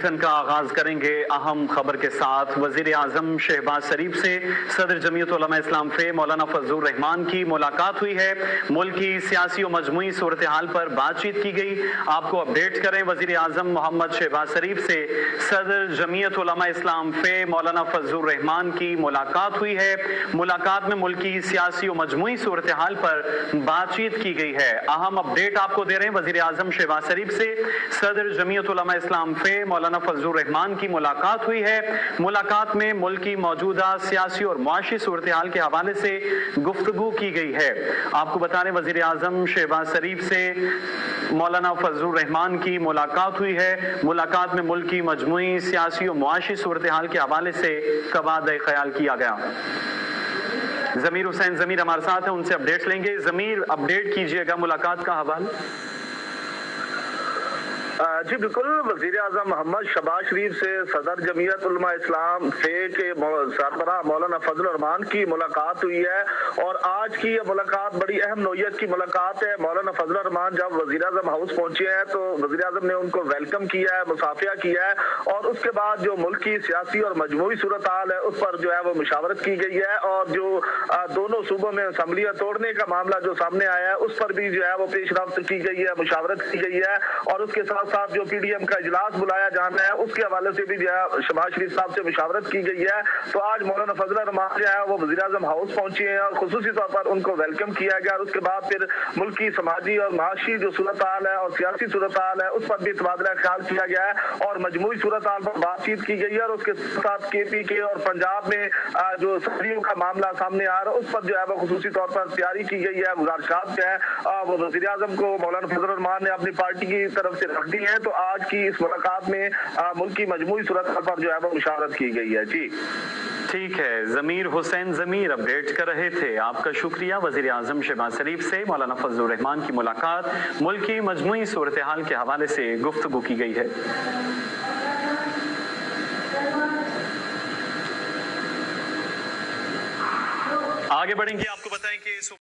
Bulletin کا آغاز کریں گے اہم خبر کے ساتھ۔ وزیر اعظم شہباز شریف سے صدر جمعیت علماء اسلام فے مولانا فضل الرحمان کی ملاقات ہوئی ہے۔ ملک کی سیاسی و مجموعی صورتحال پر بات چیت کی گئی۔ آپ کو اپڈیٹ کریں، وزیر اعظم محمد شہباز شریف سے صدر جمعیت علماء اسلام فے مولانا فضل الرحمان کی ملاقات ہوئی ہے۔ ملاقات میں ملک کی سیاسی و مجموعی صورتحال پر بات چیت کی گئی ہے۔ اہم اپڈیٹ آپ کو دے رہے ہیں، وزیر اعظم شہباز شریف سے صدر جمعیت علماء اسلام فے مولانا فضل الرحمان کی ملاقات ہوئی ہے۔ ملاقات میں ملک کی موجودہ سیاسی اور معاشی صورتحال کے حوالے سے گفتگو کی گئی ہے۔ آپ کو بتا رہے ہیں وزیر اعظم شہباز شریف سے مولانا فضل الرحمان کی ملاقات ہوئی ہے۔ ملاقات میں ملک کی مجموعی سیاسی و معاشی صورتحال کے حوالے سے تبادلہ خیال کیا گیا۔ ضمیر حسین ضمیر ہمارے ساتھ ہیں، ان سے اپڈیٹ لیں گے۔ ضمیر، اپڈیٹ کیجئے گا ملاقات کا حوالہ۔ جی بالکل، وزیر اعظم محمد شہباز شریف سے صدر جمعیت علماء اسلام فے کے سربراہ مولانا فضل الرحمان کی ملاقات ہوئی ہے، اور آج کی یہ ملاقات بڑی اہم نوعیت کی ملاقات ہے۔ مولانا فضل الرحمان جب وزیر اعظم ہاؤس پہنچے ہیں تو وزیر اعظم نے ان کو ویلکم کیا ہے، مصافحہ کیا ہے، اور اس کے بعد جو ملک کی سیاسی اور مجموعی صورتحال ہے اس پر جو ہے وہ مشاورت کی گئی ہے، اور جو دونوں صوبوں میں اسمبلیاں توڑنے کا معاملہ جو سامنے آیا ہے اس پر بھی جو ہے وہ پیش رفت کی گئی ہے، مشاورت کی گئی ہے، اور اس کے ساتھ ساتھ جو پی ڈی ایم کا اجلاس بلایا جانا ہے اس کے حوالے سے بھی جو ہے شہباز شریف صاحب سے مشاورت کی گئی ہے۔ تو آج مولانا فضل الرحمان جو ہے وہ وزیر اعظم ہاؤس پہنچے ہیں اور خصوصی طور پر ان کو ویلکم کیا گیا، اور اس کے بعد پھر ملک کی سماجی اور معاشی جو صورتحال ہے اور سیاسی صورتحال ہے اس پر بھی تبادلہ خیال کیا گیا ہے، اور مجموعی صورتحال پر بات چیت کی گئی ہے، اور اس کے ساتھ کے پی کے اور پنجاب میں جو اسمبلیوں کا معاملہ سامنے آ رہا ہے اس پر جو ہے وہ خصوصی طور پر تیاری کی گئی ہے۔ گزارشات جو ہے وہ وزیر اعظم کو مولانا فضل الرحمان نے اپنی پارٹی کی طرف سے رکھ دی ہیں۔ تو آج کی اس ملاقات میں ملک کی مجموعی صورتحال پر جو ہے وہ مشاورت کی گئی ہے۔ جی ٹھیک ہے، ضمیر حسین ضمیر اپڈیٹ کر رہے تھے، آپ کا شکریہ۔ وزیر اعظم شہباز شریف سے مولانا فضل الرحمان کی ملاقات، ملک کی مجموعی صورتحال کے حوالے سے گفتگو کی گئی ہے۔ آگے بڑھیں گے، آپ کو بتائیں کہ